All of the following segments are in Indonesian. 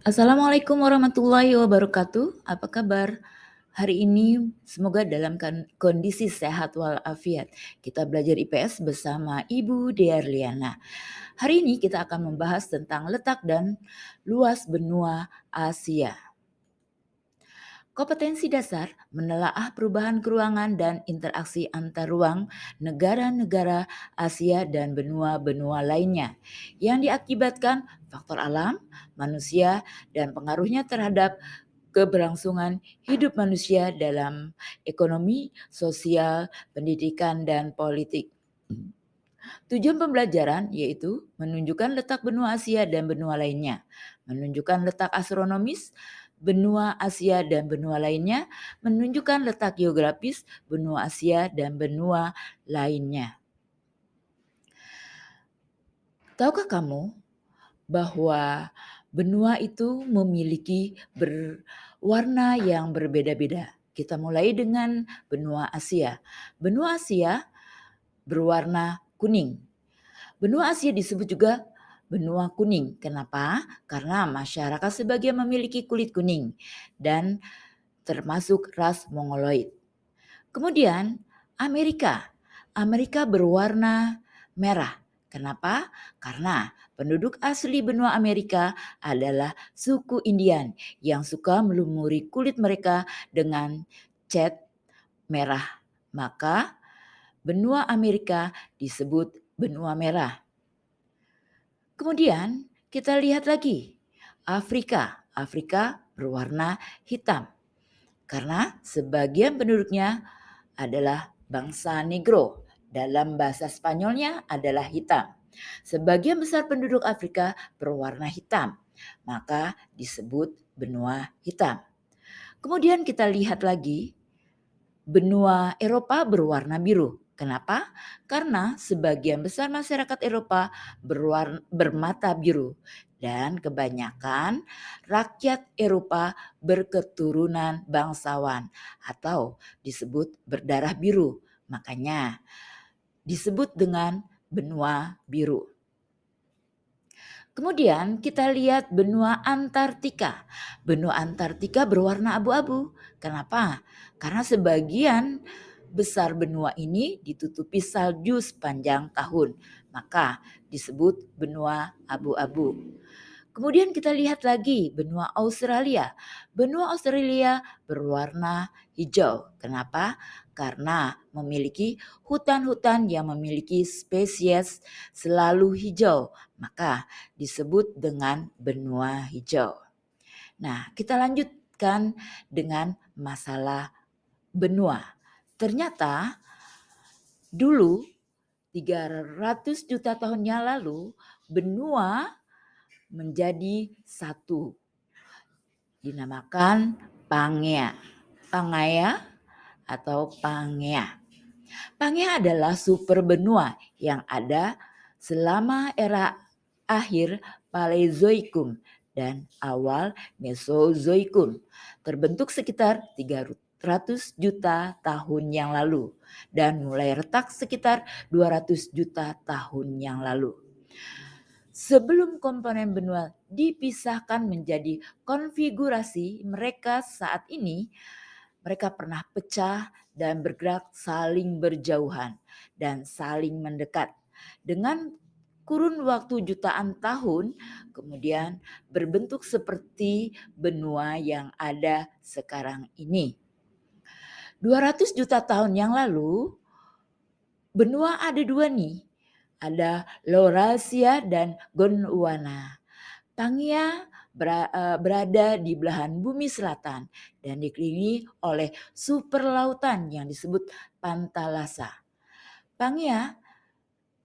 Assalamualaikum warahmatullahi wabarakatuh. Apa kabar hari ini? Semoga dalam kondisi sehat walafiat. Kita belajar IPS bersama Ibu Dearliana. Hari ini kita akan membahas tentang letak dan luas benua Asia. Kompetensi dasar menelaah perubahan keruangan dan interaksi antar ruang negara-negara Asia dan benua-benua lainnya yang diakibatkan faktor alam, manusia, dan pengaruhnya terhadap keberlangsungan hidup manusia dalam ekonomi, sosial, pendidikan, dan politik. Tujuan pembelajaran yaitu menunjukkan letak benua Asia dan benua lainnya, menunjukkan letak astronomis benua Asia dan benua lainnya, menunjukkan letak geografis benua Asia dan benua lainnya. Tahukah kamu bahwa benua itu memiliki berwarna yang berbeda-beda? Kita mulai dengan benua Asia. Benua Asia berwarna kuning. Benua Asia disebut juga benua kuning. Kenapa? Karena masyarakat sebagian memiliki kulit kuning dan termasuk ras Mongoloid. Kemudian Amerika. Amerika berwarna merah. Kenapa? Karena penduduk asli benua Amerika adalah suku Indian yang suka melumuri kulit mereka dengan cat merah. Maka benua Amerika disebut benua merah. Kemudian kita lihat lagi Afrika. Afrika berwarna hitam karena sebagian penduduknya adalah bangsa Negro. Dalam bahasa Spanyolnya adalah hitam. Sebagian besar penduduk Afrika berwarna hitam, maka disebut benua hitam. Kemudian kita lihat lagi benua Eropa berwarna biru. Kenapa? Karena sebagian besar masyarakat Eropa bermata biru dan kebanyakan rakyat Eropa berketurunan bangsawan atau disebut berdarah biru. Makanya disebut dengan benua biru. Kemudian kita lihat benua Antartika. Benua Antartika berwarna abu-abu. Kenapa? Karena sebagian besar benua ini ditutupi salju sepanjang tahun. Maka disebut benua abu-abu. Kemudian kita lihat lagi benua Australia. Benua Australia berwarna hijau. Kenapa? Karena memiliki hutan-hutan yang memiliki spesies selalu hijau. Maka disebut dengan benua hijau. Nah, kita lanjutkan dengan masalah benua. Ternyata dulu 300 juta tahun yang lalu benua menjadi satu. Dinamakan Pangea. Pangea atau Pangea. Pangea adalah super benua yang ada selama era akhir Paleozoikum dan awal Mesozoikum. Terbentuk sekitar 300 juta tahun yang lalu dan mulai retak sekitar 200 juta tahun yang lalu. Sebelum komponen benua dipisahkan menjadi konfigurasi mereka saat ini, mereka pernah pecah dan bergerak saling berjauhan dan saling mendekat. Dengan kurun waktu jutaan tahun, kemudian berbentuk seperti benua yang ada sekarang ini. 200 juta tahun yang lalu, benua ada dua nih. Ada Laurasia dan Gondwana. Pangea berada di belahan bumi selatan dan dikelilingi oleh super lautan yang disebut Pantalasa. Pangea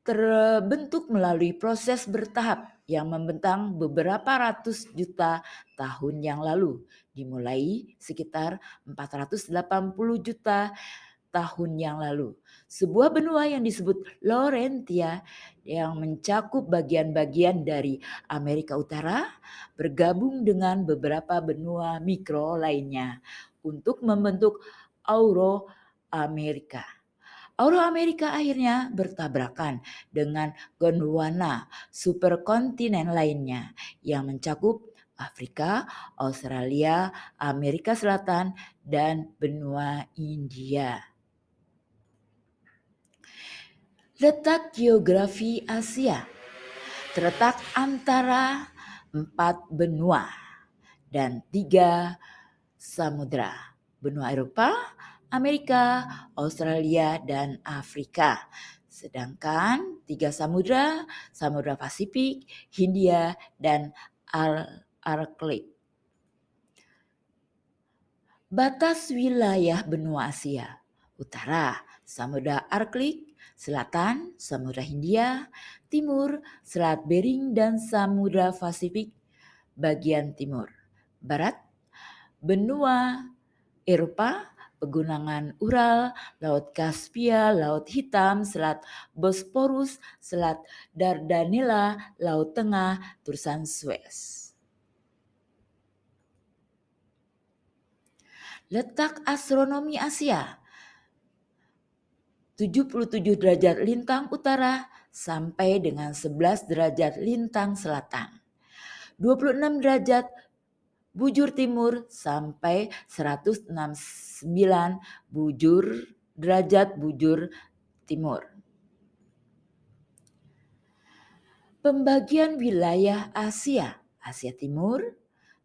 terbentuk melalui proses bertahap yang membentang beberapa ratus juta tahun yang lalu, dimulai sekitar 480 juta tahun yang lalu. Sebuah benua yang disebut Laurentia yang mencakup bagian-bagian dari Amerika Utara bergabung dengan beberapa benua mikro lainnya untuk membentuk Euro-Amerika. Euro-Amerika akhirnya bertabrakan dengan Gondwana, superkontinen lainnya yang mencakup Afrika, Australia, Amerika Selatan, dan benua India. Letak geografi Asia terletak antara 4 benua dan 3 samudra. Benua Eropa, Amerika, Australia, dan Afrika. Sedangkan 3 samudra, Samudra Pasifik, Hindia, dan Arktik. Batas wilayah benua Asia: utara, Samudra Arktik; selatan, Samudra Hindia; timur, Selat Bering dan Samudra Pasifik bagian timur; barat, benua Eropa, pegunungan Ural, Laut Kaspia, Laut Hitam, Selat Bosporus, Selat Dardanella, Laut Tengah, Terusan Suez. Letak astronomi Asia: 77 derajat lintang utara sampai dengan 11 derajat lintang selatan, 26 derajat bujur timur sampai 169 derajat bujur timur. Pembagian wilayah Asia: Asia Timur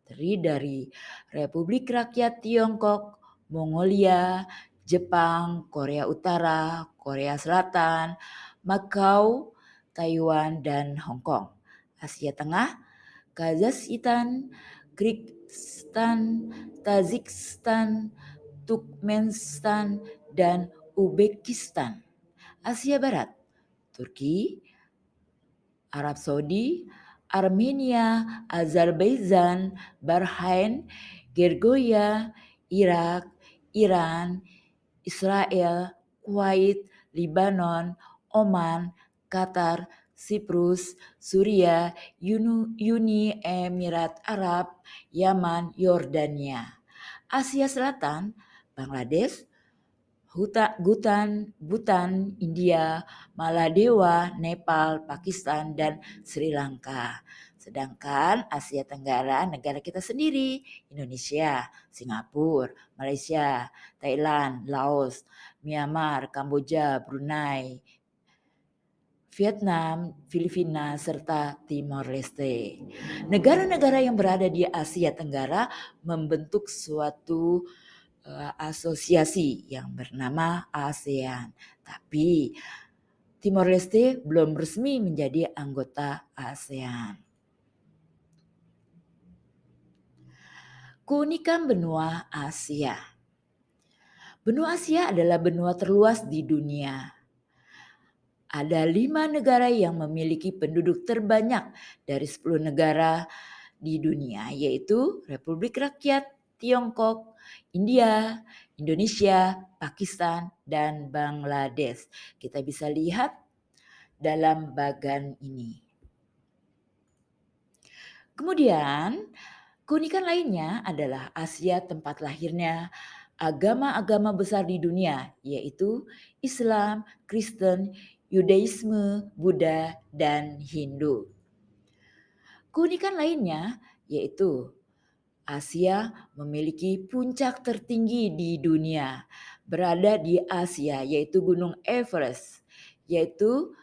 terdiri dari Republik Rakyat Tiongkok, Mongolia, Jepang, Korea Utara, Korea Selatan, Macau, Taiwan, dan Hong Kong. Asia Tengah: Kazakhstan, Kyrgyzstan, Tajikistan, Turkmenistan, dan Uzbekistan. Asia Barat: Turki, Arab Saudi, Armenia, Azerbaijan, Bahrain, Georgia, Irak, Iran, Israel, Kuwait, Lebanon, Oman, Qatar, Siprus, Suriah, Uni Emirat Arab, Yaman, Yordania. Asia Selatan: Bangladesh, Bhutan, India, Maladewa, Nepal, Pakistan, dan Sri Lanka. Sedangkan Asia Tenggara negara kita sendiri: Indonesia, Singapura, Malaysia, Thailand, Laos, Myanmar, Kamboja, Brunei, Vietnam, Filipina, serta Timor Leste. Negara-negara yang berada di Asia Tenggara membentuk suatu asosiasi yang bernama ASEAN. Tapi Timor Leste belum resmi menjadi anggota ASEAN. Keunikan benua Asia. Benua Asia adalah benua terluas di dunia. Ada 5 negara yang memiliki penduduk terbanyak dari 10 negara di dunia, yaitu Republik Rakyat Tiongkok, India, Indonesia, Pakistan, dan Bangladesh. Kita bisa lihat dalam bagan ini. Kemudian, keunikan lainnya adalah Asia tempat lahirnya agama-agama besar di dunia, yaitu Islam, Kristen, Yudaisme, Buddha, dan Hindu. Keunikan lainnya yaitu Asia memiliki puncak tertinggi di dunia, berada di Asia, yaitu Gunung Everest, yaitu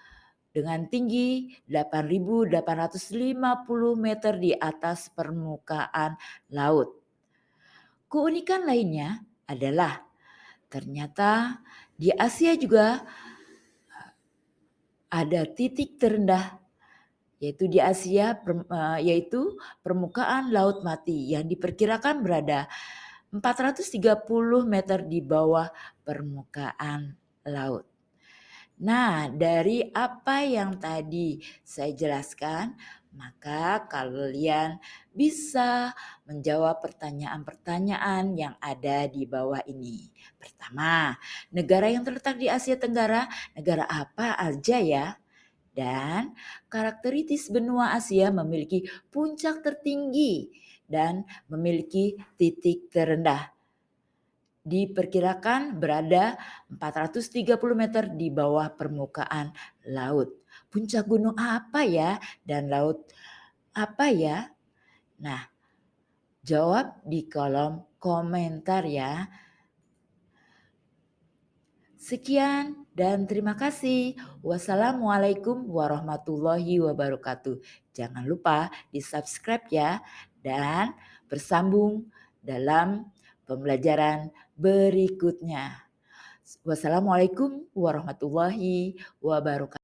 dengan tinggi 8.850 meter di atas permukaan laut. Keunikan lainnya adalah ternyata di Asia juga ada titik terendah, yaitu di Asia, yaitu permukaan laut mati yang diperkirakan berada 430 meter di bawah permukaan laut. Nah, dari apa yang tadi saya jelaskan, maka kalian bisa menjawab pertanyaan-pertanyaan yang ada di bawah ini. Pertama, negara yang terletak di Asia Tenggara, negara apa aja ya? Dan karakteristik benua Asia memiliki puncak tertinggi dan memiliki titik terendah. Diperkirakan berada 430 meter di bawah permukaan laut. Puncak gunung apa ya? Dan laut apa ya? Nah, Jawab di kolom komentar ya. Sekian dan terima kasih. Wassalamualaikum warahmatullahi wabarakatuh. Jangan lupa di-subscribe ya dan bersambung dalam pembelajaran berikutnya. Wassalamualaikum warahmatullahi wabarakatuh.